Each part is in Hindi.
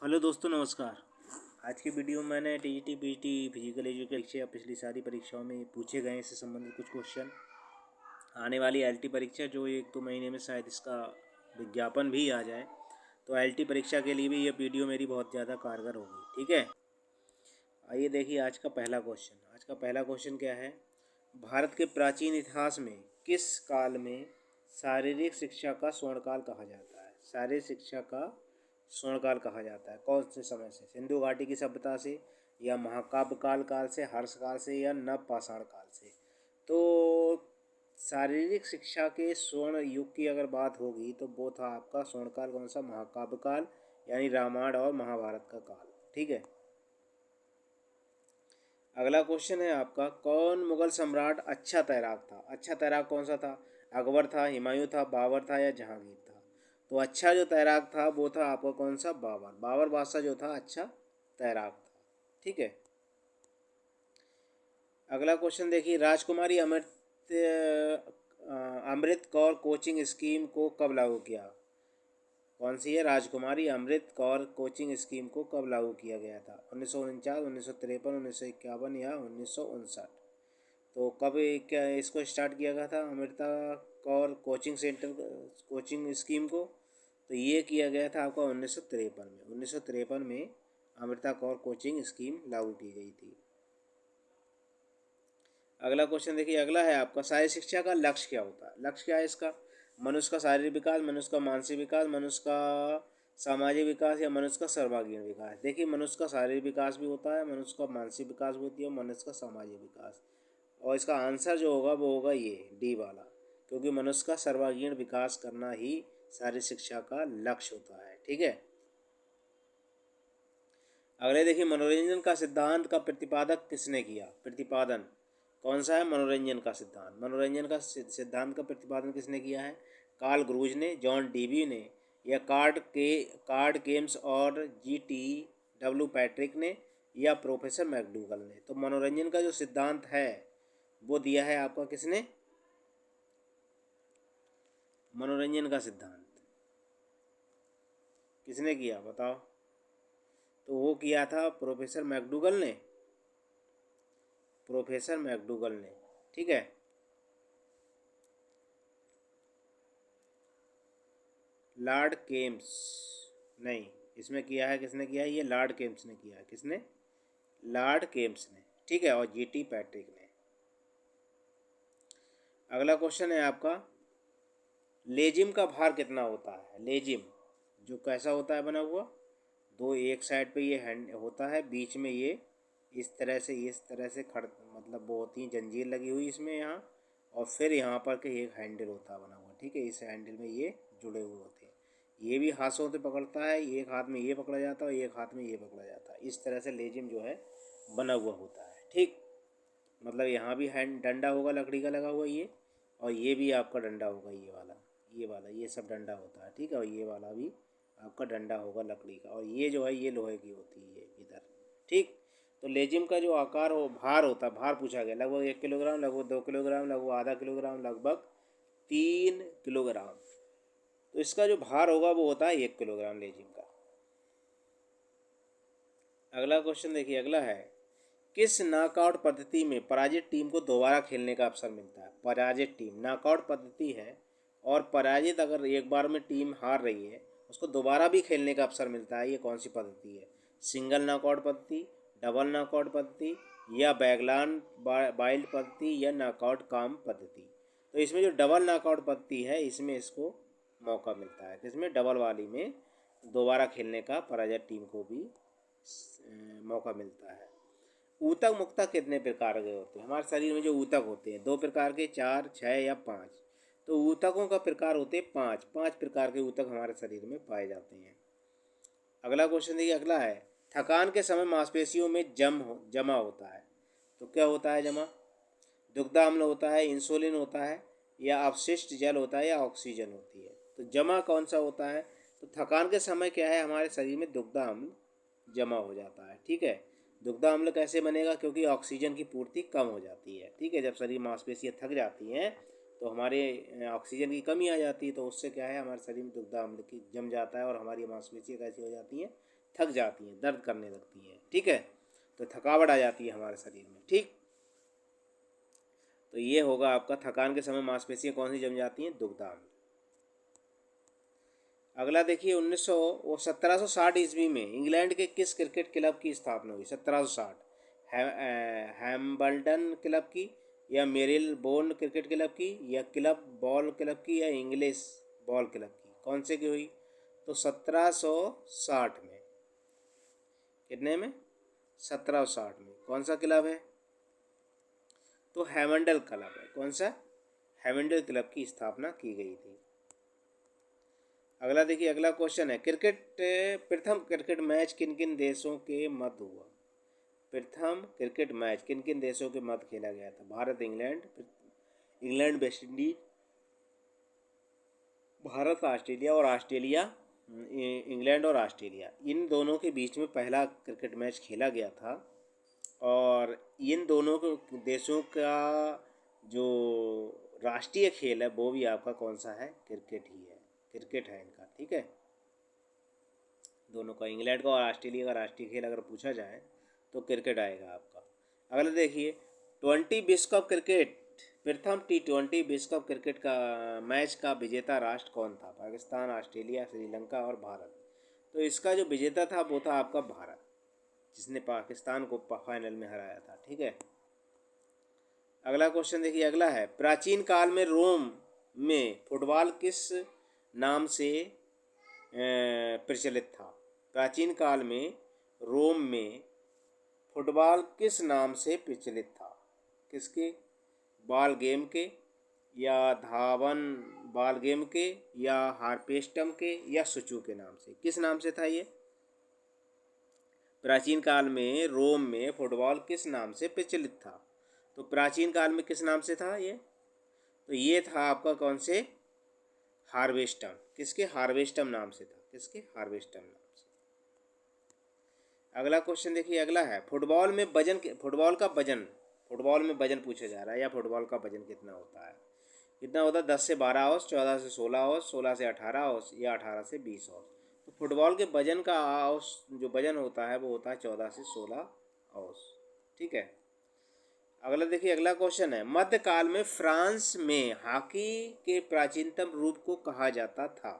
हेलो दोस्तों, नमस्कार। आज की वीडियो में मैंने टीजीटी पीटी फिजिकल एजुकेशन परीक्षा पिछली सारी परीक्षाओं में पूछे गए इससे संबंधित कुछ क्वेश्चन, आने वाली एलटी परीक्षा जो 1-2 महीने में शायद इसका विज्ञापन भी आ जाए, तो एलटी परीक्षा के लिए भी ये वीडियो मेरी बहुत ज़्यादा कारगर होगी। ठीक है, आइए देखिए आज का पहला क्वेश्चन। आज का पहला क्वेश्चन क्या है? भारत के प्राचीन इतिहास में किस काल में शारीरिक शिक्षा का स्वर्णकाल कहा जाता है? शारीरिक शिक्षा का स्वर्णकाल कहा जाता है कौन से समय से? सिंधु घाटी की सभ्यता से, या महाकाव्य काल से, हर्ष काल से, या नवपाषाण काल से? तो शारीरिक शिक्षा के स्वर्ण युग की अगर बात होगी तो वो था आपका स्वर्णकाल कौन सा? महाकाव्य काल, यानी रामायण और महाभारत का काल। ठीक है, अगला क्वेश्चन है आपका, कौन मुगल सम्राट अच्छा तैराक था? अच्छा तैराक कौन सा था? अकबर था, हुमायूं था, बाबर था, या जहांगीर था? तो अच्छा जो तैराक था वो था आपका कौन सा? बाबर। बाबर बादशाह जो था अच्छा तैराक था। ठीक है, अगला क्वेश्चन देखिए, राजकुमारी अमृत कौर कोचिंग स्कीम को कब लागू किया? कौन सी है? राजकुमारी अमृत कौर कोचिंग स्कीम को कब लागू किया गया था? 1949, 1953, 1951 या 1959? तो कब क्या इसको स्टार्ट किया गया था Amrita Kaur coaching centre coaching scheme को? तो ये किया गया था आपका 1953 में। 1953 में अमृता कौर कोचिंग स्कीम लागू की गई थी। अगला क्वेश्चन देखिए, अगला है आपका, शारीरिक शिक्षा का लक्ष्य क्या होता है? लक्ष्य क्या है इसका? मनुष्य का शारीरिक विकास, मनुष्य का मानसिक विकास, मनुष्य का सामाजिक विकास, या मनुष्य का सर्वांगीण विकास? देखिए, मनुष्य का शारीरिक विकास भी होता है, मनुष्य का मानसिक विकास भी होती है, मनुष्य का सामाजिक विकास। और इसका आंसर जो होगा वो होगा ये डी वाला, क्योंकि मनुष्य का सर्वांगीण विकास करना ही शारीरिक शिक्षा का लक्ष्य होता है। ठीक है, अगले देखिए, मनोरंजन का सिद्धांत का प्रतिपादक किसने किया? प्रतिपादन कौन सा है? मनोरंजन का सिद्धांत। मनोरंजन का सिद्धांत का प्रतिपादन किसने किया है? कार्ल ग्रूज ने, जॉन डीबी ने, या कार्ड गेम्स और GT W पैट्रिक ने, या प्रोफेसर मैकडूगल ने? तो मनोरंजन का जो सिद्धांत है वो दिया है आपका किसने? मनोरंजन का सिद्धांत किसने किया बताओ? तो वो किया था प्रोफेसर मैकडूगल ने। प्रोफेसर मैकडूगल ने। ठीक है, लॉर्ड केम्स नहीं, इसमें किया है किसने किया है? ये लॉर्ड केम्स ने किया है। किसने? लॉर्ड केम्स ने। ठीक है, और GT पैट्रिक ने। अगला क्वेश्चन है आपका, लेजिम का भार कितना होता है? लेजिम जो कैसा होता है बना हुआ? दो एक साइड पे ये हैंड होता है, बीच में ये इस तरह से खड़ मतलब वो होती है जंजीर लगी हुई इसमें यहाँ, और फिर यहाँ पर के एक हैंडल होता है बना हुआ। ठीक है, इस हैंडल में ये जुड़े हुए होते हैं। ये भी हाथों से पकड़ता है, एक हाथ में ये पकड़ा जाता है और एक हाथ में ये पकड़ा जाता है। इस तरह से लेजिम जो है बना हुआ होता है। ठीक, मतलब यहाँ भी हैंड डंडा होगा लकड़ी का लगा हुआ ये, और ये भी आपका डंडा होगा, ये वाला ये सब डंडा होता है। ठीक है, और ये वाला भी आपका डंडा होगा लकड़ी का, और ये जो है ये लोहे की होती है ये इधर। ठीक, तो लेजिम का जो आकार हो भार होता है, भार पूछा गया, लगभग 1 किलोग्राम, लगभग 2 किलोग्राम, लगभग आधा किलोग्राम, लगभग 3 किलोग्राम। तो इसका जो भार होगा वो होता है 1 किलोग्राम लेजिम का। अगला क्वेश्चन देखिए, अगला है, किस नॉकआउट पद्धति में पराजित टीम को दोबारा खेलने का अवसर मिलता है? पराजित टीम नॉकआउट पद्धति है, और पराजित अगर एक बार में टीम हार रही है उसको दोबारा भी खेलने का अवसर मिलता है। ये कौन सी पद्धति है? सिंगल नॉकआउट पद्धति, डबल नॉकआउट पद्धति, या बैगलान बाइल्ड पद्धति, या नॉकआउट काम पद्धति? तो इसमें जो डबल नॉकआउट पद्धति है इसमें इसको मौका मिलता है। इसमें डबल वाली में दोबारा खेलने का पराजित टीम को भी मौका मिलता है। ऊतक मुक्तक कितने प्रकार के होते हैं? हमारे शरीर में जो ऊतक होते हैं 2 प्रकार के, 4, 6 या 5? तो ऊतकों का प्रकार होते हैं 5। 5 प्रकार के ऊतक हमारे शरीर में पाए जाते हैं। अगला क्वेश्चन देखिए, अगला है, थकान के समय मांसपेशियों में जमा होता है। तो क्या होता है जमा? दुग्धाम्ल होता है, इंसुलिन होता है, या अपशिष्ट जल होता है, या ऑक्सीजन होती है? तो जमा कौन सा होता है? तो थकान के समय क्या है, हमारे शरीर में दुग्धाम्ल जमा हो जाता है। ठीक है, दुग्धाम्ल कैसे बनेगा? क्योंकि ऑक्सीजन की पूर्ति कम हो जाती है। ठीक है, जब शरीर मांसपेशियाँ थक जाती हैं तो हमारे ऑक्सीजन की कमी आ जाती है, तो उससे क्या है हमारे शरीर में दुग्ध अम्ल की जम जाता है और हमारी मांसपेशियाँ कैसी हो जाती हैं, थक जाती हैं, दर्द करने लगती हैं। ठीक है, तो थकावट आ जाती है हमारे शरीर में। ठीक, तो ये होगा आपका थकान के समय मांसपेशियाँ कौन सी जम जाती हैं, दुग्ध अम्ल। अगला देखिए 1760 ईस्वी में इंग्लैंड के किस क्रिकेट क्लब की स्थापना हुई? 1760 हैम्बल्डन क्लब की, या मेरिल बोर्न क्रिकेट क्लब की, या क्लब बॉल क्लब की, या इंग्लिश बॉल क्लब की, कौन से की हुई? तो 1760 में, कितने में? 1760 में। कौन सा क्लब है? तो हैमंडल क्लब है। कौन सा? हैमंडल क्लब की स्थापना की गई थी। अगला देखिए, अगला क्वेश्चन है प्रथम क्रिकेट मैच किन किन देशों के मध्य हुआ? प्रथम क्रिकेट मैच किन किन देशों के मध्य खेला गया था? Bharat England, England West Indies, Bharat Australia, और ऑस्ट्रेलिया इंग्लैंड और ऑस्ट्रेलिया, इन दोनों के बीच में पहला क्रिकेट मैच खेला गया था। और इन दोनों देशों का जो राष्ट्रीय खेल है वो भी आपका कौन सा है? क्रिकेट ही है, क्रिकेट है इनका। ठीक है, दोनों का, इंग्लैंड का और ऑस्ट्रेलिया का राष्ट्रीय खेल अगर पूछा जाए तो क्रिकेट आएगा आपका। अगला देखिए, 20 विश्व कप क्रिकेट, प्रथम T20 विश्व कप क्रिकेट का मैच का विजेता राष्ट्र कौन था? पाकिस्तान, ऑस्ट्रेलिया, श्रीलंका और भारत। तो इसका जो विजेता था वो था आपका भारत, जिसने पाकिस्तान को फाइनल में हराया था। ठीक है, अगला क्वेश्चन देखिए, अगला है प्राचीन काल में रोम में फुटबॉल किस नाम से प्रचलित था? प्राचीन काल में रोम में फुटबॉल किस नाम से प्रचलित था? किसके? बॉल गेम के, या धावन बॉल गेम के, या हार्पेस्टम के, या सुचू के नाम से? किस नाम से था ये? प्राचीन काल में रोम में फुटबॉल किस नाम से प्रचलित था? तो प्राचीन काल में किस नाम से था ये? तो ये था आपका कौन से? हार्वेस्टम। किसके? हार्वेस्टम नाम से था। किसके? हार्वेस्टम नाम से। अगला क्वेश्चन देखिए, अगला है फुटबॉल में वजन पूछा जा रहा है, या फुटबॉल का वजन कितना होता है? कितना होता है? 10 से 12 औंस, 14 से 16 औंस, 16 से 18 औंस, या 18 से 20 औंस। तो फुटबॉल के वजन का औंस जो वजन होता है वो होता है 14 से 16 औंस। ठीक है, अगला देखिए, अगला क्वेश्चन है मध्यकाल में फ्रांस में हॉकी के प्राचीनतम रूप को कहा जाता था?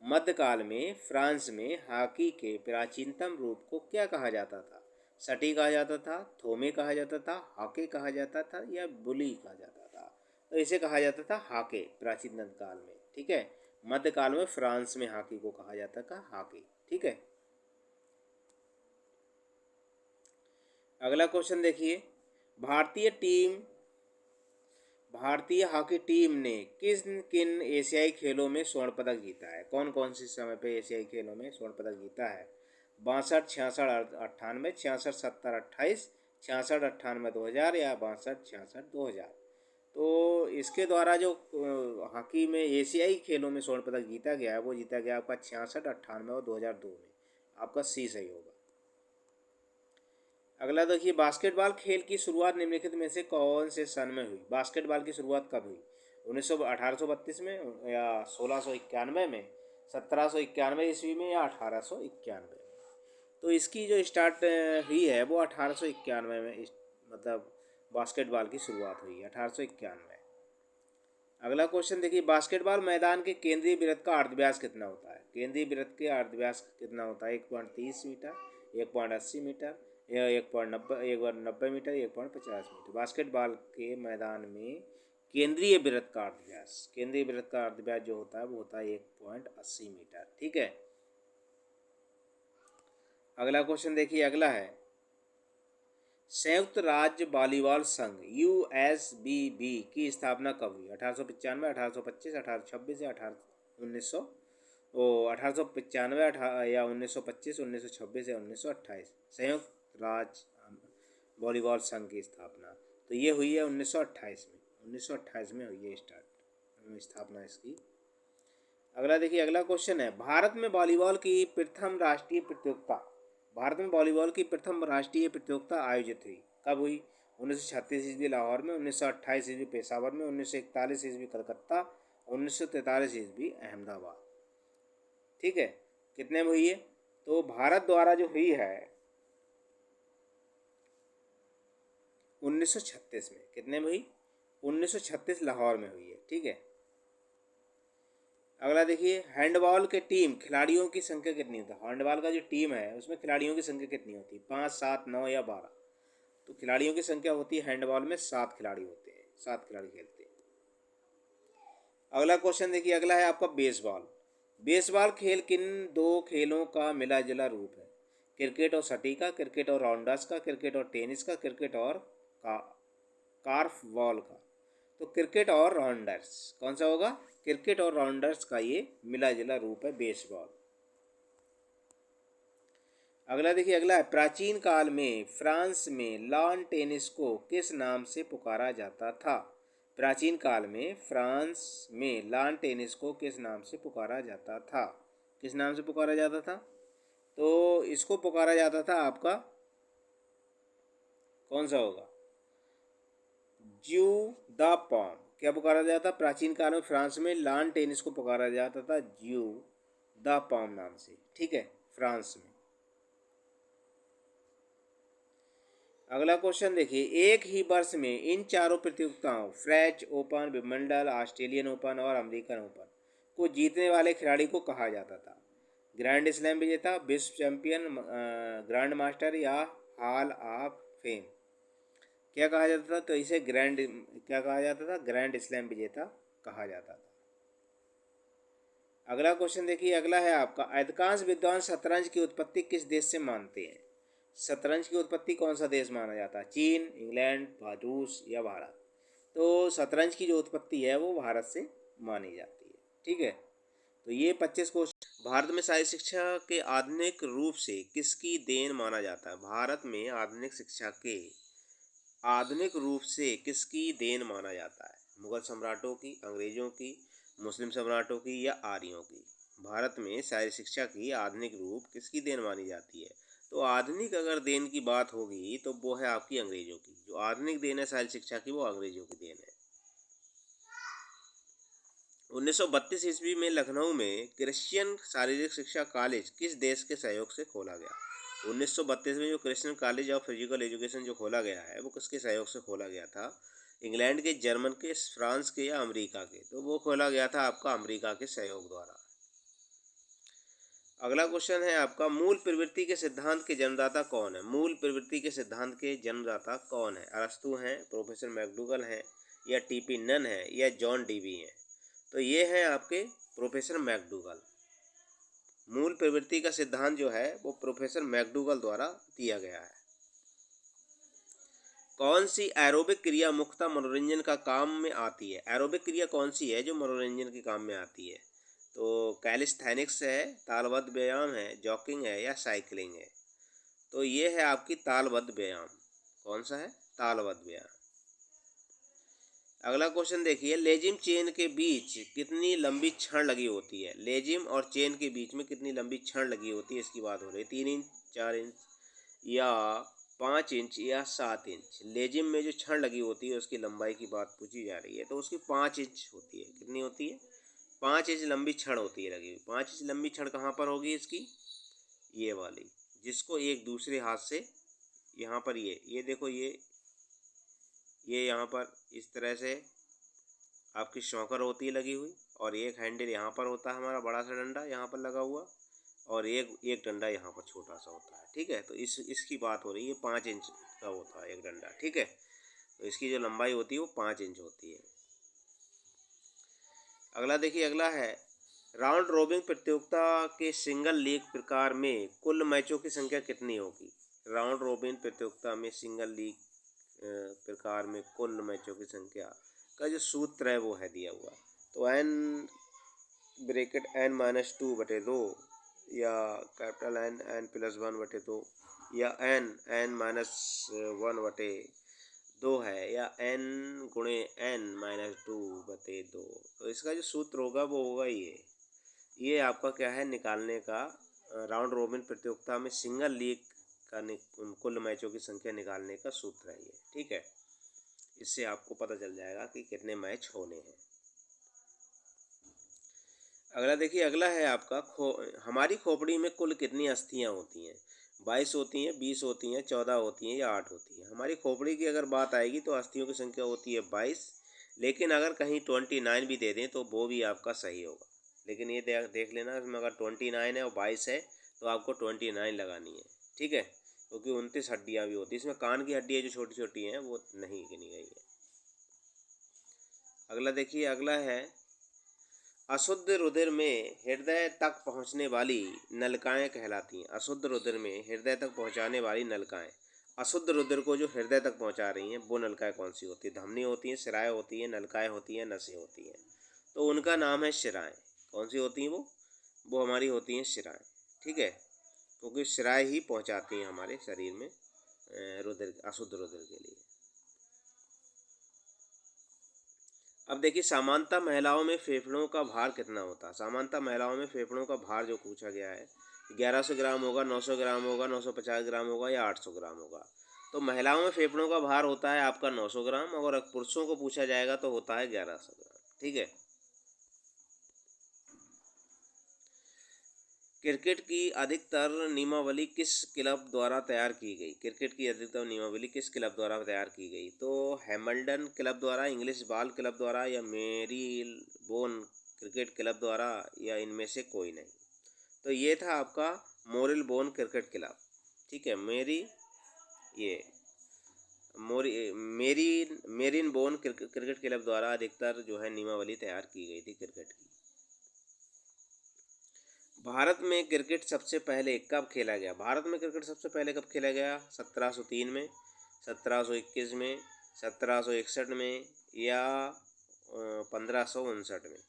मध्यकाल में फ्रांस में हॉकी के प्राचीनतम रूप को क्या कहा जाता था? सटी कहा जाता था, थोमे कहा जाता था, हॉके कहा जाता था, या बुली कहा जाता था? तो इसे कहा जाता था हॉके प्राचीन काल में। ठीक है, मध्यकाल में फ्रांस में हॉकी को कहा जाता था हॉकी। ठीक है, अगला क्वेश्चन देखिए, भारतीय हॉकी टीम ने किन किन एशियाई खेलों में स्वर्ण पदक जीता है? कौन कौन से समय पे एशियाई खेलों में स्वर्ण पदक जीता है? 62, 66, 98, 66, 70, 28, 66, 98, 2000, या 62, 66, 2000? तो इसके द्वारा जो हॉकी में एशियाई खेलों में स्वर्ण पदक जीता गया है वो जीता गया आपका 66, 98 और 2002 में। आपका सी सही होगा। अगला देखिए, बास्केटबॉल खेल की शुरुआत निम्नलिखित में से कौन से सन में हुई? बास्केटबॉल की शुरुआत कब हुई? 1832 में, या 1691 में, 1791 ईस्वी में, या 1891 में? तो इसकी जो स्टार्ट हुई है वो 1891 में, मतलब बास्केटबॉल की शुरुआत हुई है 1891। अगला क्वेश्चन देखिए, बास्केटबॉल मैदान के केंद्रीय वृत्त का अर्धव्यास कितना होता है? केंद्रीय वृत्त के अर्धव्यास कितना होता है? 1.30 मीटर, 1.80 मीटर, या 1.90 मीटर, 1.50 मीटर? बास्केटबॉल के मैदान में केंद्रीय वृत्त का अर्धव्यास जो होता है वो होता है 1.80 मीटर। ठीक है, अगला क्वेश्चन देखिए, अगला है संयुक्त राज्य वॉलीबॉल संघ USBB की स्थापना कब हुई? 1895, 1825, 1826, या 1895, या 1925, 1926, या 1928? संयुक्त राज्य वॉलीबॉल संघ की स्थापना तो ये हुई है 1928 में। 1928 में हुई है स्थापना इसकी। अगला देखिए, अगला क्वेश्चन है भारत में वॉलीबॉल की प्रथम राष्ट्रीय प्रतियोगिता आयोजित हुई कब हुई? 1936 ईस्वी लाहौर में, 1928 ईस्वी पेशावर में, 1941 ईस्वी कलकत्ता, 1943 ईस्वी अहमदाबाद। ठीक है, कितने में हुई है? तो भारत द्वारा जो हुई है 1936 में, कितने में हुई? 1936 लाहौर में हुई है। ठीक है, अगला देखिए, हैंडबॉल के टीम खिलाड़ियों की संख्या कितनी होती है? हैंडबॉल का जो टीम है उसमें खिलाड़ियों की संख्या कितनी होती है? 5, 7, 9 या 12? तो खिलाड़ियों की संख्या होती है हैंडबॉल में 7 खिलाड़ी होते हैं, 7 खिलाड़ी खेलते हैं। अगला क्वेश्चन देखिए, अगला है आपका बेसबॉल। बेसबॉल खेल किन दो खेलों का मिला जुला रूप है? क्रिकेट और सटीका, क्रिकेट और राउंडर्स का, क्रिकेट और टेनिस का, क्रिकेट और का कार्फ बॉल का? तो क्रिकेट और राउंडर्स, कौन सा होगा? क्रिकेट और राउंडर्स का ये मिला जुला रूप है बेसबॉल। अगला देखिए, अगला है, प्राचीन काल में फ्रांस में लॉन टेनिस को किस नाम से पुकारा जाता था? प्राचीन काल में फ्रांस में लॉन टेनिस को किस नाम से पुकारा जाता था? किस नाम से पुकारा जाता था? तो इसको पुकारा जाता था आपका, कौन सा होगा? ज्यू द पॉम। क्या पुकारा जाता? प्राचीन काल में फ्रांस में लॉन टेनिस को पुकारा जाता था ज्यू द पॉम नाम से। ठीक है, फ्रांस में। अगला क्वेश्चन देखिए, एक ही वर्ष में इन चारों प्रतियोगिताओं French open, Wimbledon, Australian open और अमेरिकन ओपन को जीतने वाले खिलाड़ी को कहा जाता था? ग्रैंड स्लैम विजेता, विश्व चैंपियन, ग्रैंड मास्टर या हॉल ऑफ फेम? क्या कहा जाता था? तो इसे क्या कहा जाता था? ग्रैंड स्लैम विजेता कहा जाता था। अगला क्वेश्चन देखिए, अगला है आपका, अधिकांश विद्वान शतरंज की उत्पत्ति किस देश से मानते हैं? शतरंज की उत्पत्ति कौन सा देश माना जाता है? चीन, इंग्लैंड, रूस या भारत? तो शतरंज की जो उत्पत्ति है वो भारत से मानी जाती है। ठीक है, तो ये 25 क्वेश्चन। भारत में शारीरिक शिक्षा के आधुनिक रूप से किसकी देन माना जाता है? भारत में आधुनिक शिक्षा के आधुनिक रूप से किसकी देन माना जाता है? मुगल सम्राटों की, अंग्रेजों की, मुस्लिम सम्राटों की या आर्यों की? भारत में शारीरिक शिक्षा की आधुनिक रूप किसकी देन मानी जाती है? तो आधुनिक अगर देन की बात होगी तो वो है आपकी अंग्रेजों की। जो आधुनिक देन है शारीरिक शिक्षा की वो अंग्रेजों की देन है। 1932 ईस्वी में लखनऊ में क्रिश्चियन शारीरिक शिक्षा कॉलेज किस देश के सहयोग से खोला गया? 1932 में जो Christian college of physical education जो खोला गया है वो किसके सहयोग से खोला गया था? इंग्लैंड के, जर्मन के, फ्रांस के या अमेरिका के? तो वो खोला गया था आपका अमेरिका के सहयोग द्वारा। अगला क्वेश्चन है आपका, मूल प्रवृत्ति के सिद्धांत के जन्मदाता कौन है? मूल प्रवृत्ति के सिद्धांत के जन्मदाता कौन है? अरस्तू हैं, प्रोफेसर मैकडूगल हैं या टीपी नन है या जॉन डीवी हैं? तो ये हैं आपके प्रोफेसर मैकडूगल। मूल प्रवृत्ति का सिद्धांत जो है वो प्रोफेसर मैकडूगल द्वारा दिया गया है। कौन सी एरोबिक क्रिया मुख्यतः मनोरंजन का काम में आती है? एरोबिक क्रिया कौन सी है जो मनोरंजन के काम में आती है? तो कैलिस्थेनिक्स है, तालबद्ध व्यायाम है, जॉगिंग है या साइकिलिंग है? तो ये है आपकी तालबद्ध व्यायाम। कौन सा है? तालबद्ध व्यायाम। अगला क्वेश्चन देखिए, लेजिम चेन के बीच कितनी लंबी छड़ लगी होती है? लेजिम और चेन के बीच में कितनी लंबी छड़ लगी होती है इसकी बात हो रही है। 3 इंच, 4 इंच या 5 इंच या 7 इंच? लेजिम में जो छड़ लगी होती है उसकी लंबाई की बात पूछी जा रही है, तो उसकी 5 इंच होती है। कितनी होती है? 5 इंच लंबी छड़ होती है लगी हुई। 5 इंच लंबी छड़ कहाँ पर होगी इसकी? ये वाली, जिसको एक दूसरे हाथ से यहाँ पर ये देखो, ये यहाँ पर इस तरह से आपकी शॉकर होती है लगी हुई, और एक हैंडल यहाँ पर होता है हमारा बड़ा सा डंडा यहाँ पर लगा हुआ, और एक डंडा यहाँ पर छोटा सा होता है। ठीक है, तो इसकी बात हो रही है। 5 इंच का होता है एक डंडा। ठीक है, तो इसकी जो लंबाई होती है वो 5 इंच होती है। अगला देखिए, अगला है, राउंड रोबिन प्रतियोगिता के सिंगल लीग प्रकार में कुल मैचों की संख्या कितनी होगी? राउंड रोबिन प्रतियोगिता में सिंगल लीग प्रकार में कुल मैचों की संख्या का जो सूत्र है वो है दिया हुआ। तो n ब्रैकेट n-2/2 या कैपिटल n n+1/2 या n n-1/2 है या n गुणे n-2/2। तो इसका जो सूत्र होगा वो होगा ये आपका क्या है निकालने का। राउंड रोबिन प्रतियोगिता में सिंगल लीग का कुल मैचों की संख्या निकालने का सूत्र है ये, ठीक है। इससे आपको पता चल जाएगा कि कितने मैच होने हैं। अगला देखिए, अगला है आपका हमारी खोपड़ी में कुल कितनी अस्थियां होती हैं? 22 होती हैं, 20 होती हैं, 14 होती हैं या 8 होती हैं? हमारी खोपड़ी की अगर बात आएगी तो अस्थियों की संख्या होती है 22, लेकिन अगर कहीं 29 भी दे दें तो वो भी आपका सही होगा। लेकिन ये देख लेना, इसमें अगर 29 है और 22 है तो आपको 29 लगानी है, ठीक है, क्योंकि 29 हड्डियाँ भी होती हैं। इसमें कान की हड्डियाँ जो छोटी छोटी हैं वो नहीं गिनी गई है। अगला देखिए, अगला है अशुद्ध रुधिर में हृदय तक पहुंचने वाली नलिकाएं कहलाती हैं। अशुद्ध रुधिर में हृदय तक पहुंचाने वाली नलिकाएं, अशुद्ध रुधिर को जो हृदय तक पहुंचा रही हैं वो नलिकाएं कौन सी होती है? धमनी होती हैं, शिराएं होती हैं, नलिकाएं होती हैं, नसें होती हैं। तो उनका नाम है शिराएं। कौन सी होती हैं वो हमारी होती हैं शिराएं, ठीक है, क्योंकि शिराएं ही पहुंचाती हैं हमारे शरीर में रुधिर, अशुद्ध रुधिर के लिए। अब देखिए, सामान्यतः महिलाओं में फेफड़ों का भार कितना होता है? सामान्यतः महिलाओं में फेफड़ों का भार जो पूछा गया है 1100 ग्राम होगा, 900 ग्राम होगा, 950 ग्राम होगा या 800 ग्राम होगा। तो महिलाओं में फेफड़ों का भार होता है आपका 900 ग्राम, और पुरुषों को पूछा जाएगा तो होता है 1100 ग्राम, ठीक है। क्रिकेट की अधिकतर नियमावली किस क्लब द्वारा तैयार की गई? क्रिकेट की अधिकतर नियमावली किस क्लब द्वारा तैयार की गई? तो हैमिल्टन क्लब द्वारा, इंग्लिश बॉल क्लब द्वारा या मेरीबोन क्रिकेट क्लब द्वारा, या इनमें से कोई नहीं। तो ये था आपका मोरिलबोन क्रिकेट क्लब, ठीक है। ये मोरी मेरी मेरिनबोन क्रिकेट क्लब द्वारा अधिकतर जो है नियमावली तैयार की गई थी क्रिकेट की। भारत में क्रिकेट सबसे पहले कब खेला गया? भारत में क्रिकेट सबसे पहले कब खेला गया? 1703 में, 1721 में, 1761 में या 1559 में।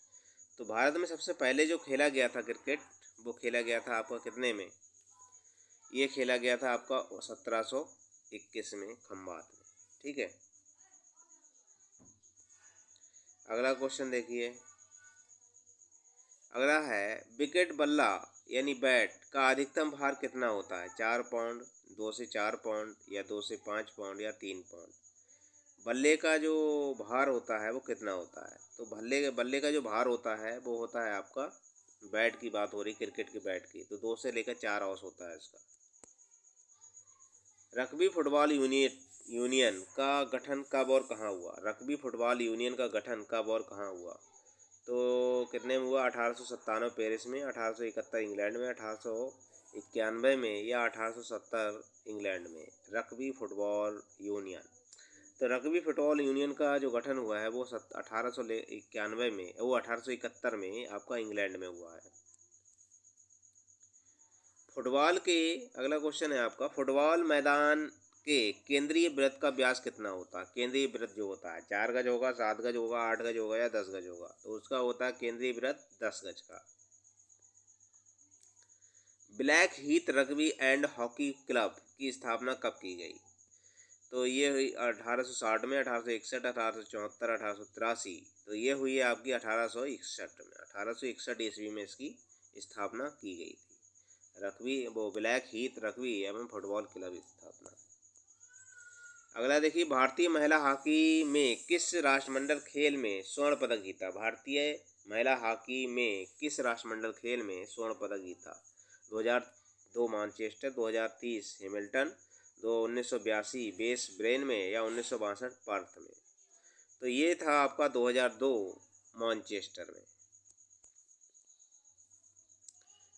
तो भारत में सबसे पहले जो खेला गया था क्रिकेट, वो खेला गया था आपका कितने में? ये खेला गया था आपका 1721 में, खंभात में, ठीक है। अगला क्वेश्चन देखिए, अगला है विकेट बल्ला यानी बैट का अधिकतम भार कितना होता है? 4 पाउंड, 2 से 4 पाउंड या 2 से 5 पाउंड या 3 पाउंड। बल्ले का जो भार होता है वो कितना होता है? तो बल्ले का जो भार होता है वो होता है आपका, बैट की बात हो रही क्रिकेट के बैट की, तो 2 से लेकर 4 औंस होता है इसका। रग्बी फुटबॉल यूनियन का गठन कब और कहाँ हुआ? रग्बी फुटबॉल यूनियन का गठन कब और कहाँ हुआ? तो कितने में हुआ? 1897 पेरिस में, 1871 इंग्लैंड में, 1891 में या 1870 इंग्लैंड में। रग्बी फुटबॉल यूनियन, तो रग्बी फुटबॉल यूनियन का जो गठन हुआ है वो 1891 में, वो 1871 में आपका इंग्लैंड में हुआ है। फुटबॉल के, अगला क्वेश्चन है आपका, फुटबॉल मैदान के केंद्रीय वृत्त का व्यास कितना होता है? केंद्रीय वृत्त जो होता है 4 गज होगा, 7 गज होगा, 8 गज होगा या 10 गज होगा। तो उसका होता है केंद्रीय वृत्त 10 गज का। Black Heath rugby and hockey club की स्थापना कब की गई? तो ये हुई 1860 में, 1861, 1874, 1883। तो ये हुई है आपकी 1861 में, 1861 ईस्वी में इसकी स्थापना की गई थी। रग्बी, वो ब्लैक हीथ रग्बी एवं फुटबॉल क्लब स्थापना। अगला देखिए, भारतीय महिला हॉकी में किस राष्ट्रमंडल खेल में स्वर्ण पदक जीता? भारतीय महिला हॉकी में किस राष्ट्रमंडल खेल में स्वर्ण पदक जीता? 2002 मैनचेस्टर, 2030 हैमिल्टन, 1982 ब्रिस्बेन में या 1962 पर्थ में। तो ये था आपका 2002 मैनचेस्टर में।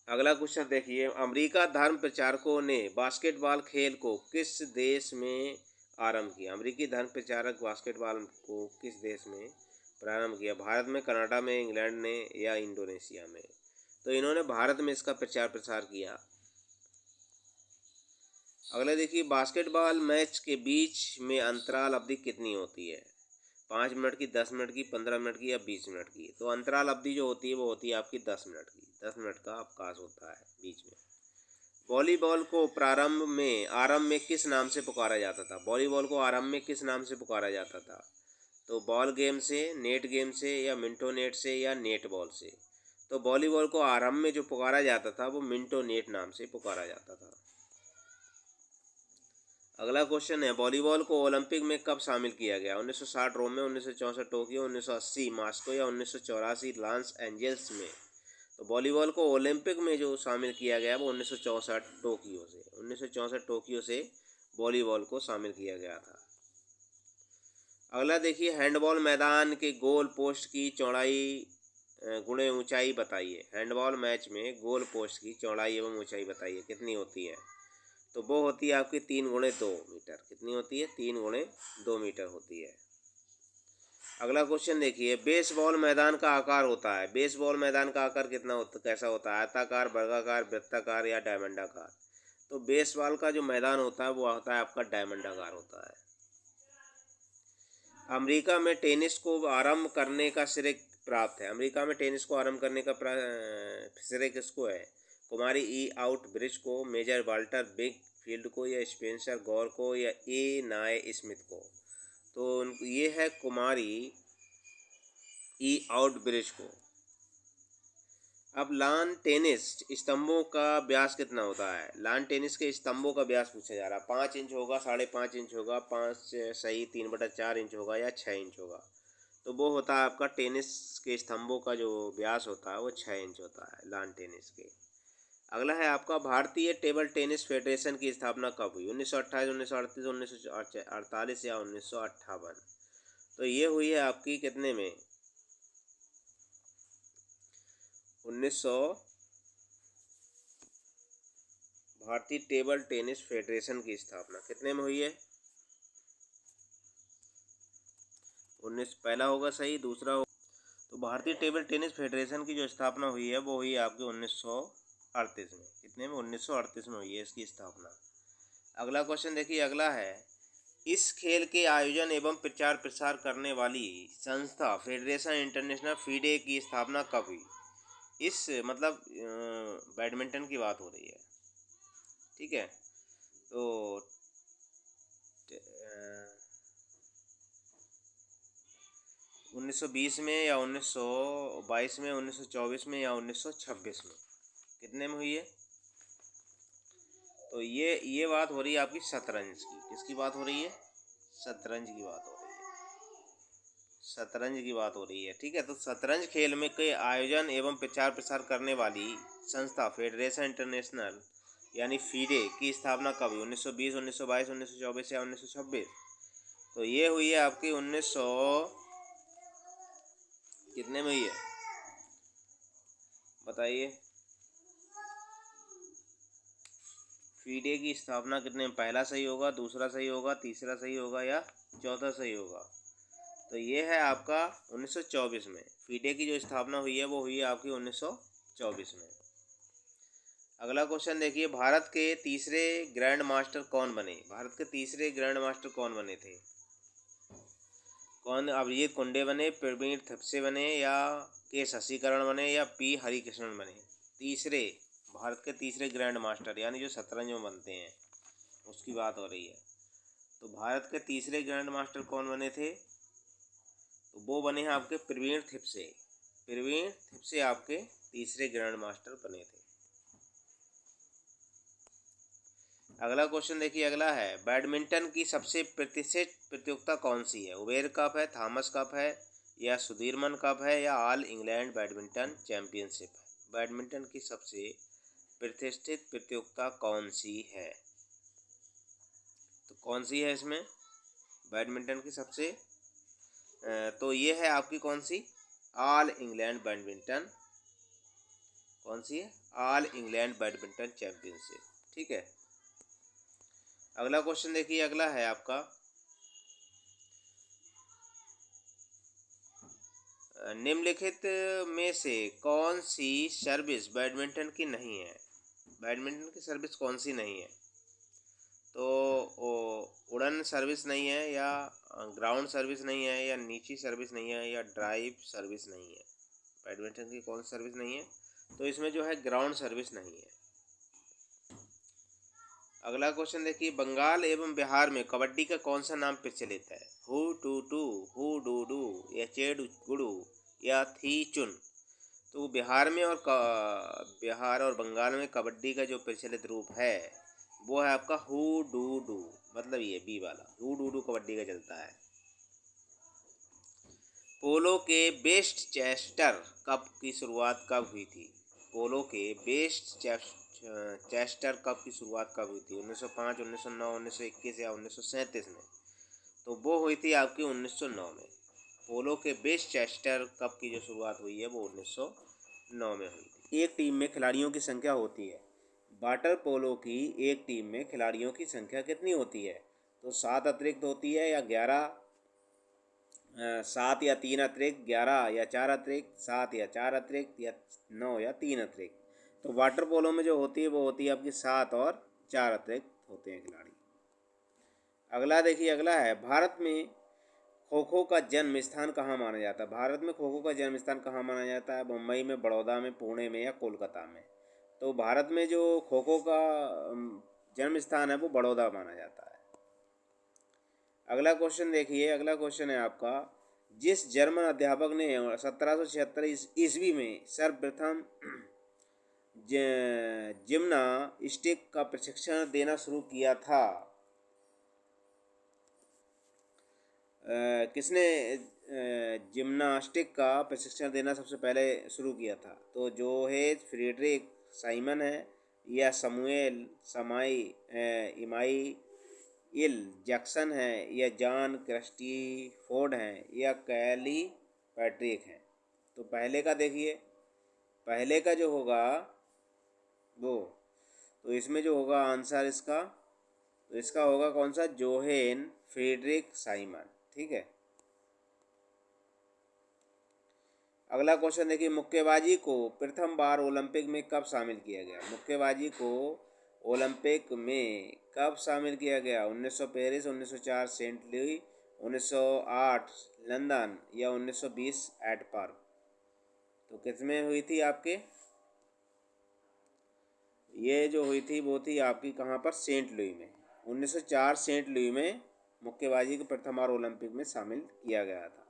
अगला क्वेश्चन देखिए, अमेरिका धर्म प्रचारकों ने बास्केटबॉल खेल को किस देश में आरंभ किया? अमेरिकी धर्म प्रचारक बास्केटबॉल को किस देश में प्रारंभ किया? भारत में, कनाडा में, इंग्लैंड ने या इंडोनेशिया में। तो इन्होंने भारत में इसका प्रचार प्रसार किया। अगला देखिए, बास्केटबॉल मैच के बीच में अंतराल अवधि कितनी होती है? 5 मिनट की, 10 मिनट की, 15 मिनट की या 20 मिनट की। तो अंतराल अवधि जो होती है वो होती है आपकी 10 मिनट की। 10 मिनट का अवकाश होता है बीच में। वॉलीबॉल को आरंभ में किस नाम से पुकारा जाता था? वॉलीबॉल को आरंभ में किस नाम से पुकारा जाता था? तो बॉल गेम से, नेट गेम से या मिंटो नेट से या नेट बॉल से। तो वॉलीबॉल को आरंभ में जो पुकारा जाता था वो मिंटो नेट नाम से पुकारा जाता था। अगला क्वेश्चन है, वॉलीबॉल को ओलंपिक में कब शामिल किया गया? 1960 रोम में, 1964 टोक्यो, 1980 मॉस्को या 1984 लॉस एंजल्स में? तो वॉलीबॉल को ओलंपिक में जो शामिल किया गया वो 1964 टोक्यो से 1964 टोक्यो से वॉलीबॉल को शामिल किया गया था। अगला देखिए, हैंडबॉल मैदान के गोल पोस्ट की चौड़ाई गुणे ऊंचाई बताइए। हैंडबॉल मैच में गोल पोस्ट की चौड़ाई एवं ऊंचाई बताइए, कितनी होती है? तो वो होती है आपकी 3 × 2 मीटर। कितनी होती है? 3 × 2 मीटर होती है। अगला क्वेश्चन देखिए, बेसबॉल मैदान का आकार होता है। बेसबॉल मैदान का आकार कितना होता, कैसा होता है? आयताकार, वर्गाकार, वृत्ताकार या डायमंडाकार? तो बेसबॉल का जो मैदान होता है वो होता है आपका डायमंडाकार होता है। अमेरिका में टेनिस को आरंभ करने का श्रेय प्राप्त है। अमेरिका में टेनिस को आरंभ करने का श्रेय किसको है? कुमारी ई आउट ब्रिज को, मेजर वाल्टर बिग फील्ड को, या स्पेंसर गौर को, या ए नाय स्मिथ को? तो ये है कुमारी ई आउट ब्रिज को। अब लान टेनिस स्तंभों का व्यास कितना होता है? लान टेनिस के स्तंभों का व्यास पूछा जा रहा है। 5 इंच होगा, 5.5 इंच होगा, 5 सही 3/4 इंच होगा, या 6 इंच होगा? तो वो होता है आपका टेनिस के स्तंभों का जो व्यास होता है वो 6 इंच होता है लान टेनिस के। अगला है आपका, भारतीय टेबल टेनिस फेडरेशन की स्थापना कब हुई? 1928, 1938, 1948 या 1958? तो ये हुई है आपकी कितने में? 1900 भारतीय टेबल टेनिस फेडरेशन की स्थापना कितने में हुई है? 19 पहला होगा सही, दूसरा होगा। तो भारतीय टेबल टेनिस फेडरेशन की जो स्थापना हुई है वो हुई है आपके 1938 में। कितने में? 1938 में हुई है इसकी स्थापना। अगला क्वेश्चन देखिए, अगला है, इस खेल के आयोजन एवं प्रचार प्रसार करने वाली संस्था फेडरेशन इंटरनेशनल फीडे की स्थापना कब हुई? इस मतलब बैडमिंटन की बात हो रही है, ठीक है। तो 1920 में, या 1922 में, 1924 में, या 1926 में? कितने में हुई है? तो ये बात हो रही है आपकी शतरंज की। किसकी बात हो रही है? शतरंज की बात हो रही है। शतरंज की बात हो रही है, ठीक है। तो शतरंज खेल में के आयोजन एवं प्रचार प्रसार करने वाली संस्था फेडरेशन इंटरनेशनल यानी फीडे की स्थापना कब हुई? 1920, 1922, 1924 या 1926? तो ये हुई है आपकी 1900 कितने में हुई है बताइए? फीडे की स्थापना कितने में? पहला सही होगा, दूसरा सही होगा, तीसरा सही होगा, या चौथा सही होगा? तो ये है आपका 1924 में। फीडे की जो स्थापना हुई है वो हुई है आपकी 1924 में। अगला क्वेश्चन देखिए, भारत के तीसरे ग्रैंड मास्टर कौन बने? भारत के तीसरे ग्रैंड मास्टर कौन बने थे? कौन? अभिजीत कुंडे बने, प्रवीण थपसे बने, या के शशिकरण बने, या पी हरिकृष्णन बने? तीसरे, भारत के तीसरे ग्रैंड मास्टर यानी जो शतरंज में बनते हैं उसकी बात हो रही है। तो भारत के तीसरे ग्रैंड मास्टर कौन बने थे? तो वो बने हैं आपके प्रवीण थिपसे। प्रवीण थिपसे आपके तीसरे ग्रैंड मास्टर बने थे। अगला क्वेश्चन देखिए, अगला है, बैडमिंटन की सबसे प्रतिष्ठित प्रतियोगिता कौन सी है? उबेर कप है, थॉमस कप है, या सुधीरमन कप है, या ऑल इंग्लैंड बैडमिंटन चैंपियनशिप है? बैडमिंटन की सबसे प्रतिष्ठित प्रतियोगिता कौन सी है? तो कौन सी है इसमें बैडमिंटन की सबसे? तो ये है आपकी कौन सी? All England badminton. कौन सी है? ऑल इंग्लैंड बैडमिंटन चैंपियनशिप, ठीक है। अगला क्वेश्चन देखिए, अगला है आपका, निम्नलिखित में से कौन सी सर्विस बैडमिंटन की नहीं है? बैडमिंटन की सर्विस कौन सी नहीं है? तो उड़न सर्विस नहीं है, या ग्राउंड सर्विस नहीं है, या नीची सर्विस नहीं है, या ड्राइव सर्विस नहीं है? बैडमिंटन की कौन सी सर्विस नहीं है? तो इसमें जो है ग्राउंड सर्विस नहीं है। अगला क्वेश्चन देखिए, बंगाल एवं बिहार में कबड्डी का कौन सा नाम प्रचलित है? Hututu, hadudu, या चेड गुडू, या थी चुन? तो बिहार में और बिहार और बंगाल में कबड्डी का जो प्रचलित रूप है वो है आपका हु डू डू, मतलब ये बी वाला हु डू डू कबड्डी का चलता है। पोलो के बेस्ट चेस्टर कप की शुरुआत कब हुई थी? पोलो के बेस्ट चेस्टर कप की शुरुआत कब हुई थी? 1905, 1909, 1921 या 1937 में? तो वो हुई थी आपकी 1909 में। पोलो के बेस्ट चेस्टर कप की जो शुरुआत हुई है वो 1909 में हुई थी। एक टीम में खिलाड़ियों की संख्या होती है। वाटर पोलो की एक टीम में खिलाड़ियों की संख्या कितनी होती है? तो 7 अतिरिक्त होती है या 11, 7 या 3 अतिरिक्त, 11 या 4 अतिरिक्त, 7 या 4 अतिरिक्त, या 9 या 3 अतिरिक्त? तो वाटर पोलो में जो होती है वो होती है आपकी 7 और 4 अतिरिक्त होते हैं खिलाड़ी। अगला देखिए, अगला है भारत में खो खो का जन्म स्थान कहाँ माना जाता है? भारत में खो खो का जन्म स्थान कहाँ माना जाता है? मुंबई में, बड़ौदा में, पुणे में या कोलकाता में? तो भारत में जो खो खो का जन्म स्थान है वो बड़ौदा माना जाता है। अगला क्वेश्चन देखिए, अगला क्वेश्चन है आपका, जिस जर्मन अध्यापक ने 1776 ईस्वी में सर्वप्रथम जिम्नास्टिक का प्रशिक्षण देना शुरू किया था, किसने जिम्नास्टिक का प्रशिक्षण देना सबसे पहले शुरू किया था? तो जो है फ्रीडरिक साइमन है, या समुएल इमाइल जैक्सन है, या जॉन क्रिस्टीफोर्ड हैं, या कैली पैट्रिक हैं? तो पहले का देखिए, पहले का जो होगा वो, तो इसमें जो होगा आंसर इसका, तो इसका होगा कौन सा? जोहेन फ्रीडरिक साइमन। ठीक है। अगला क्वेश्चन देखिए, मुक्केबाजी को प्रथम बार ओलंपिक में कब शामिल किया गया? मुक्केबाजी को ओलंपिक में कब शामिल किया गया? 1900 पेरिस, 1904 सेंट लुई, 1908 लंदन या 1920 एडपर्ब? तो किसमें हुई थी आपके? ये जो हुई थी वो थी आपकी कहाँ पर? सेंट लुई में। 1904 सेंट लुई में मुक्केबाजी को प्रथम बार ओलंपिक में शामिल किया गया था।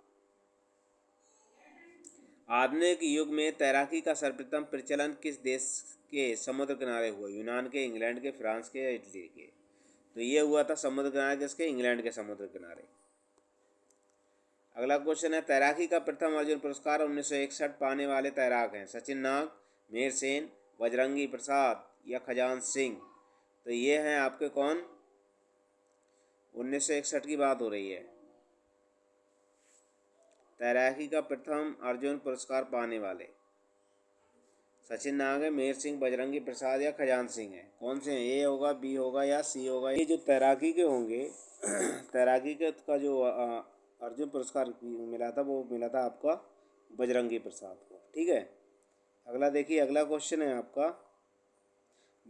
आधुनिक युग में तैराकी का सर्वप्रथम प्रचलन किस देश के समुद्र किनारे हुआ? यूनान के, इंग्लैंड के, फ्रांस के या इटली के? तो ये हुआ था समुद्र किनारे किसके? इंग्लैंड के समुद्र किनारे। अगला क्वेश्चन है, तैराकी का प्रथम अर्जुन पुरस्कार 1961 पाने वाले तैराक हैं? सचिन नाग, मेहर सेन, बजरंगी प्रसाद या खजान सिंह? तो ये हैं आपके कौन? 1961 की बात हो रही है। तैराकी का प्रथम अर्जुन पुरस्कार पाने वाले सचिन नाग है, मेहर सिंह, बजरंगी प्रसाद या खजान सिंह है? कौन से हैं? ए होगा, बी होगा या सी होगा? ये जो तैराकी के होंगे तैराकी के का जो अर्जुन पुरस्कार मिला था वो मिला था आपका बजरंगी प्रसाद को। ठीक है। अगला देखिए, अगला क्वेश्चन है आपका,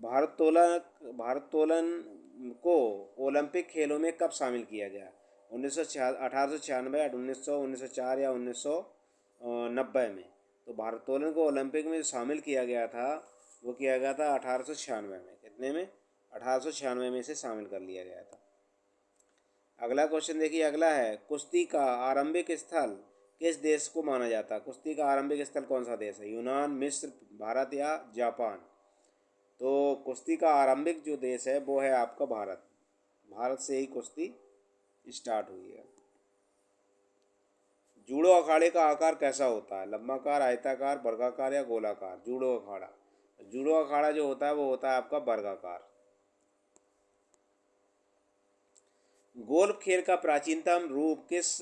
भारोत्तोलन को ओलंपिक खेलों में कब शामिल किया गया? 1896, 1900, 1904 या 1990 में? तो भारोत्तोलन को ओलंपिक में शामिल किया गया था वो किया गया था 1896 में। कितने में? 1896 में से शामिल कर लिया गया था। अगला क्वेश्चन देखिए, अगला है, कुश्ती का आरंभिक स्थल किस देश को माना जाता है? कुश्ती का आरंभिक स्थल कौन सा देश है? यूनान, मिस्र, भारत या जापान? तो कुश्ती का आरंभिक जो देश है वो है आपका भारत। भारत से ही कुश्ती स्टार्ट हुई है। जूडो अखाड़े का आकार कैसा होता है? लंबाकार, आयताकार, वर्गाकार या गोलाकार? जूडो अखाड़ा, जूडो अखाड़ा जो होता है वो होता है आपका वर्गाकार। गोल्फ खेल का प्राचीनतम रूप किस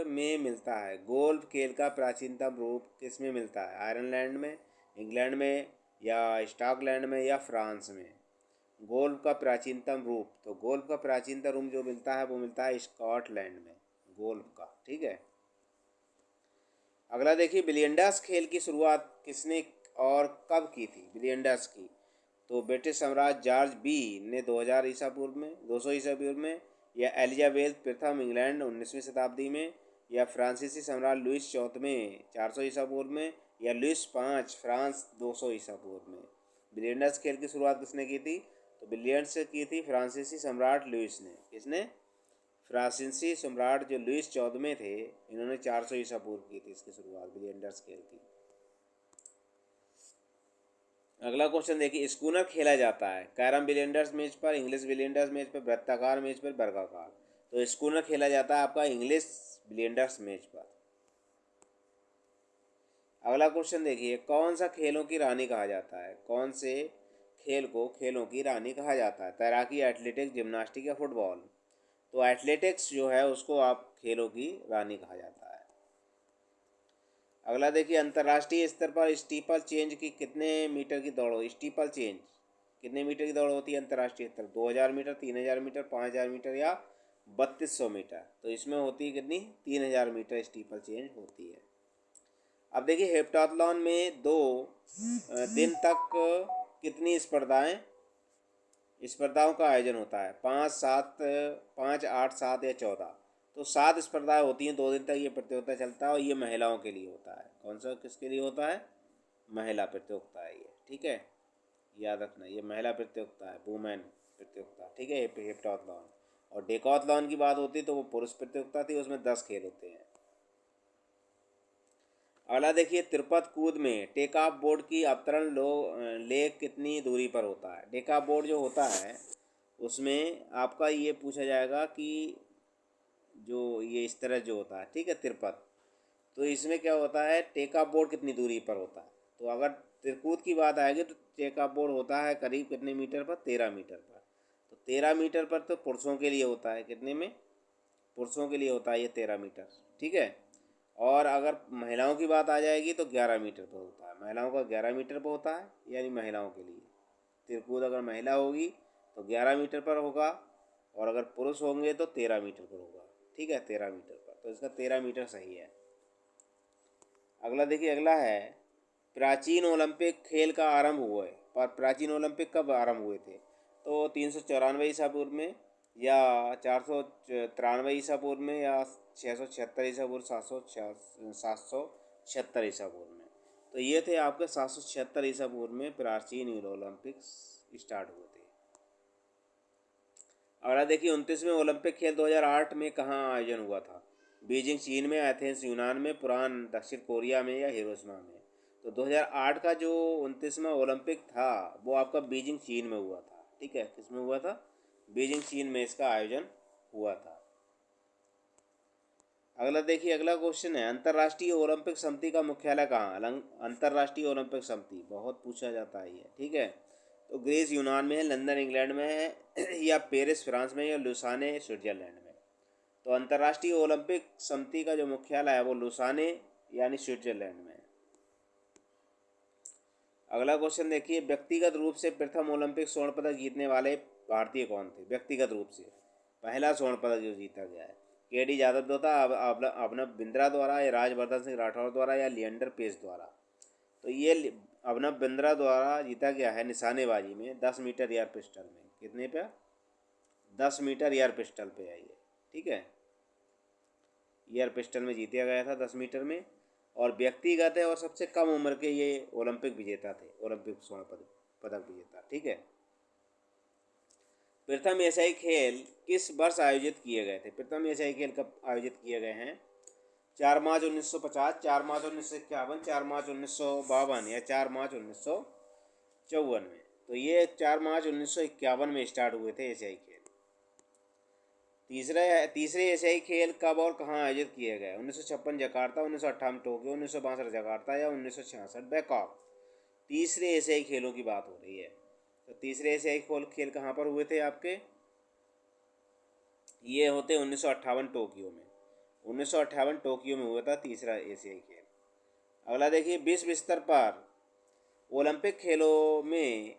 में मिलता है? गोल्फ खेल का प्राचीनतम रूप किस में मिलता है? आयरलैंड में, इंग्लैंड में या स्कॉटलैंड में या फ्रांस में? गोल्फ का प्राचीनतम रूप, तो गोल्फ का प्राचीनतम रूप जो मिलता है वो मिलता है स्कॉटलैंड में गोल्फ का। ठीक है। अगला देखिए, बिलियंडर्स खेल की शुरुआत किसने और कब की थी? बिलियंडर्स की, तो ब्रिटिश सम्राट जॉर्ज बी ने 2000 ईसा पूर्व में, 200 ईसा पूर्व में, या एलिजाबेथ प्रथम इंग्लैंड 19वीं शताब्दी में, या फ्रांसीसी सम्राट लुइस चौदहवें 400 ईसा पूर्व में, या लुइस 5 फ्रांस 200 ईसा पूर्व में? बिलियंडर्स खेल की शुरुआत किसने की थी? तो बिलियंड्स से की थी फ्रांसीसी सम्राट लुइस ने। किसने? फ्रांसीसी सम्राट जो लुइस 14वें थे, इन्होंने 400 ईसा पूर्व की थी इसकी शुरुआत बिलियंडर्स खेल की। अगला क्वेश्चन देखिए, स्कूनर खेला जाता है कैरम बिलियंडर्स मेज पर, इंग्लिश बिलियंडर्स मेज पर, वृत्ताकार मेज पर, वर्गाकार। तो स्कूनर खेला जाता है आपका इंग्लिश बिलियंडर्स मेज पर। अगला क्वेश्चन देखिए, कौन सा खेलों की रानी कहा जाता है? कौन से खेल को खेलों की रानी कहा जाता है? तैराकी, एथलेटिक्स, जिम्नास्टिक या फुटबॉल? तो एथलेटिक्स जो है उसको आप खेलों की रानी कहा जाता है। अगला देखिए, अंतर्राष्ट्रीय स्तर पर स्टीपल चेंज की कितने मीटर की दौड़ हो? स्टीपल चेंज कितने मीटर की दौड़ होती है अंतर्राष्ट्रीय स्तर? 2000 मीटर, 3000 मीटर, 5000 मीटर या 3200 मीटर? तो इसमें होती है कितनी? 3000 मीटर स्टीपल चेंज होती है। अब देखिए, हेप्टाथलॉन में 2 दिन तक कितनी स्पर्धाओं का आयोजन होता है? 5, 7, 5, 8, 7 या 14? तो 7 स्पर्धाएं होती हैं 2 दिन तक, ये प्रतियोगिता चलता है और ये महिलाओं के लिए होता है। कौन सा किसके लिए होता है? महिला प्रतियोगिता है ये, ठीक है, याद रखना, ये महिला प्रतियोगिता है, वुमेन प्रतियोगिता, ठीक है, हेप्टाथलॉन। और डेकाथलॉन की बात होती तो वो पुरुष प्रतियोगिता थी, उसमें 10 खेल होते हैं। अगला देखिए, तिरुपत कूद में टेक ऑफ बोर्ड की अवतरण लेक कितनी दूरी पर होता है? टेक ऑफ बोर्ड जो होता है उसमें आपका ये पूछा जाएगा कि जो ये इस तरह जो होता है, ठीक है, तिरुपत, तो इसमें क्या होता है, टेक ऑफ बोर्ड कितनी दूरी पर होता है? तो अगर तिरकूद की बात आएगी तो टेक ऑफ बोर्ड होता है करीब कितने मीटर पर? 13 मीटर पर। तो 13 मीटर पर तो पुरुषों के लिए होता है, कितने में? पुरुषों के लिए होता है ये 13 मीटर, ठीक है। और अगर महिलाओं की बात आ जाएगी तो 11 मीटर पर होता है, महिलाओं का 11 मीटर पर होता है, यानी महिलाओं के लिए तिरकूद अगर महिला होगी तो 11 मीटर पर होगा, और अगर पुरुष होंगे तो 13 मीटर पर होगा, ठीक है, 13 मीटर पर। तो इसका 13 मीटर सही है। अगला देखिए, अगला है, प्राचीन ओलंपिक खेल का आरंभ हुआ है, पर प्राचीन ओलंपिक कब आरंभ हुए थे? तो 394 ईसा पूर्व में, या 493 ईसा पूर्व में, या 676 ईसा पूर्व, 776 ईसा पूर्व में? तो ये थे आपके 776 ईसा पूर्व में प्राचीन ओलंपिक्स स्टार्ट हुए थे। अगला देखिए, 29वें ओलंपिक खेल 2008 में कहाँ आयोजन हुआ था? बीजिंग चीन में, एथेंस यूनान में, पुरान दक्षिण कोरिया में या हिरोशिमा में? तो 2008 का जो 29वां ओलंपिक था वो आपका बीजिंग चीन में हुआ था, ठीक है, किसमें हुआ था? बीजिंग चीन में इसका आयोजन हुआ था। अगला देखिए, अगला क्वेश्चन है, अंतर्राष्ट्रीय ओलंपिक समिति का मुख्यालय कहाँ? अंतर्राष्ट्रीय ओलंपिक समिति बहुत पूछा जाता है ये, ठीक है। तो ग्रीस यूनान में है, लंदन इंग्लैंड में है, या पेरिस फ्रांस में, या लुसाने स्विट्जरलैंड में? तो अंतर्राष्ट्रीय ओलंपिक समिति का जो मुख्यालय है वो लुसाने यानी स्विट्जरलैंड में है। अगला क्वेश्चन देखिए, व्यक्तिगत रूप से प्रथम ओलंपिक स्वर्ण पदक जीतने वाले भारतीय कौन थे? व्यक्तिगत रूप से पहला स्वर्ण पदक जो जीता गया है, केडी यादव द्वारा, अभिनव बिंद्रा द्वारा, या राजवर्धन सिंह राठौर द्वारा, या लिएंडर पेस द्वारा? तो ये अभिनव बिंद्रा द्वारा जीता गया है निशानेबाजी में 10 मीटर एयर पिस्टल में। कितने पे? 10 मीटर एयर पिस्टल पे है ये, ठीक है, एयर पिस्टल में जीता गया था 10 मीटर में। और व्यक्तिगत है और सबसे कम उम्र के ये ओलंपिक विजेता थे, ओलंपिक स्वर्ण पदक विजेता, ठीक है। प्रथम एशियाई खेल किस वर्ष आयोजित किए गए थे? प्रथम एशियाई खेल कब आयोजित किए गए हैं? 4 मार्च 1950, 4 मार्च 1951, 4 मार्च 1952 या 4 मार्च 1954 में? तो ये 4 मार्च 1951 में स्टार्ट हुए थे एशियाई खेल। तीसरे एशियाई खेल कब और कहाँ आयोजित किए गए? 1956 जकार्ता, 1958 टोक्यो, 1962 जकार्ता या 1966 बैंकॉक? तीसरे एशियाई खेलों की बात हो रही है। तो तीसरे एशियाई खेल कहाँ पर हुए थे आपके? ये होते 1958 टोक्यो में, 1958 टोक्यो में हुआ था तीसरा एशियाई खेल। अगला देखिए, विश्व स्तर पर ओलंपिक खेलों में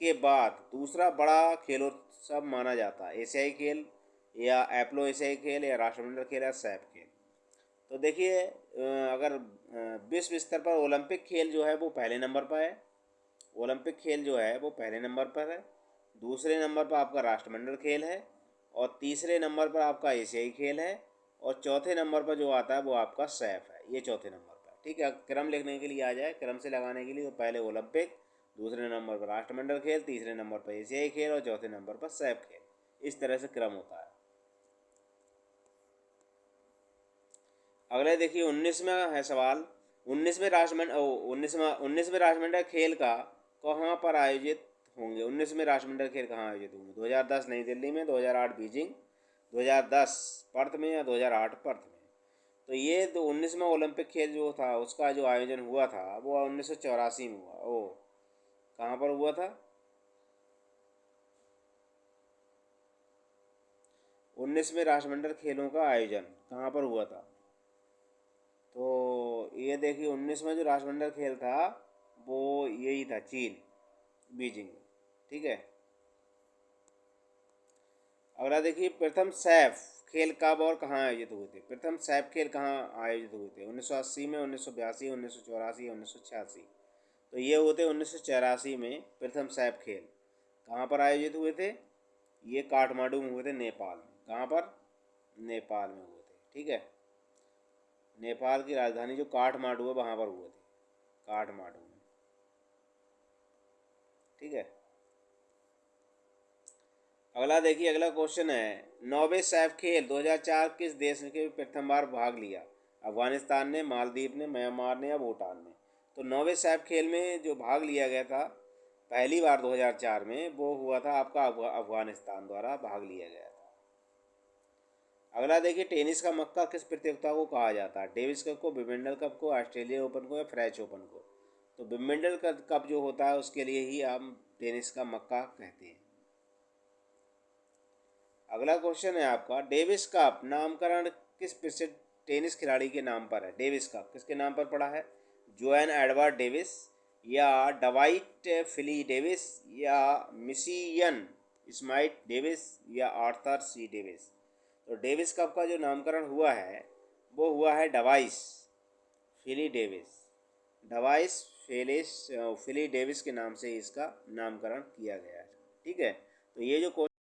के बाद दूसरा बड़ा खेलोत्सव माना जाता है, एशियाई खेल, या एप्लो एशियाई खेल, या राष्ट्रमंडल खेल, या सैफ खेल? तो देखिए, अगर विश्व स्तर पर ओलंपिक खेल जो है वो पहले नंबर पर है, ओलंपिक खेल जो है वो पहले नंबर पर है, दूसरे नंबर पर आपका राष्ट्रमंडल खेल है, और तीसरे नंबर पर आपका एशियाई खेल है, और चौथे नंबर पर जो आता है वो आपका सैफ है, ये चौथे नंबर पर, ठीक है। क्रम लिखने के लिए आ जाए, क्रम से लगाने के लिए, तो पहले ओलंपिक, दूसरे नंबर पर राष्ट्रमंडल खेल, तीसरे नंबर पर एशियाई खेल, और चौथे नंबर पर सैफ खेल, इस तरह से क्रम होता है। अगले देखिए, 19वां है सवाल, 19वें राष्ट्रमंडल खेल का कहाँ पर आयोजित होंगे? 19वें राष्ट्रमंडल खेल कहाँ आयोजित होंगे? 2010 नई दिल्ली में, 2008 बीजिंग, 2010 पर्थ में या 2008 पर्थ में? तो ये 19वां ओलंपिक खेल जो था उसका जो आयोजन हुआ था वो 1984 में हुआ। ओ, कहाँ पर हुआ था? 19वें राष्ट्रमंडल खेलों का आयोजन कहाँ पर हुआ था? तो ये देखिए 19वां जो राष्ट्रमंडल खेल था वो यही था, चीन, बीजिंग। ठीक है। अगला देखिए, प्रथम सैफ खेल कब और कहाँ आयोजित हुए थे? प्रथम सैफ खेल कहाँ आयोजित हुए थे? 1980 में, 1982, 1984, 1986? तो ये हुए थे 1984 में प्रथम सैफ खेल। कहाँ पर आयोजित हुए थे? ये काठमांडू में हुए थे, नेपाल में। कहाँ पर? नेपाल में हुए थे। ठीक है। नेपाल की राजधानी जो काठमांडू है वहाँ पर हुए थे, काठमांडू में। ठीक है। अगला देखिए, अगला क्वेश्चन है, नौवे सैफ खेल 2004 किस देश के प्रथम बार भाग लिया? अफगानिस्तान ने, मालदीव ने, म्यांमार ने या भूटान ने? तो नौवे सैफ खेल में जो भाग लिया गया था पहली बार 2004 में, वो हुआ था आपका अफगानिस्तान द्वारा भाग लिया गया था। अगला देखिए, टेनिस का मक्का किस प्रतियोगिता को कहा जाता है? डेविस कप को, विंबलडन कप को, ऑस्ट्रेलिया ओपन को या फ्रेंच ओपन को? तो विंबलडन कप जो होता है उसके लिए ही हम टेनिस का मक्का कहते हैं। अगला क्वेश्चन है आपका, डेविस कप नामकरण किस प्रसिद्ध टेनिस खिलाड़ी के नाम पर है? डेविस कप किसके नाम पर पड़ा है? जोएन एडवर्ड डेविस, या डवाइट फिली डेविस, या मिशियन स्माइट डेविस, या आर्थर सी डेविस? तो डेविस कप का जो नामकरण हुआ है वो हुआ है डवाइस फिली डेविस। डवाइस फिलिस फिली डेविस के नाम से इसका नामकरण किया गया है। ठीक है। तो ये जो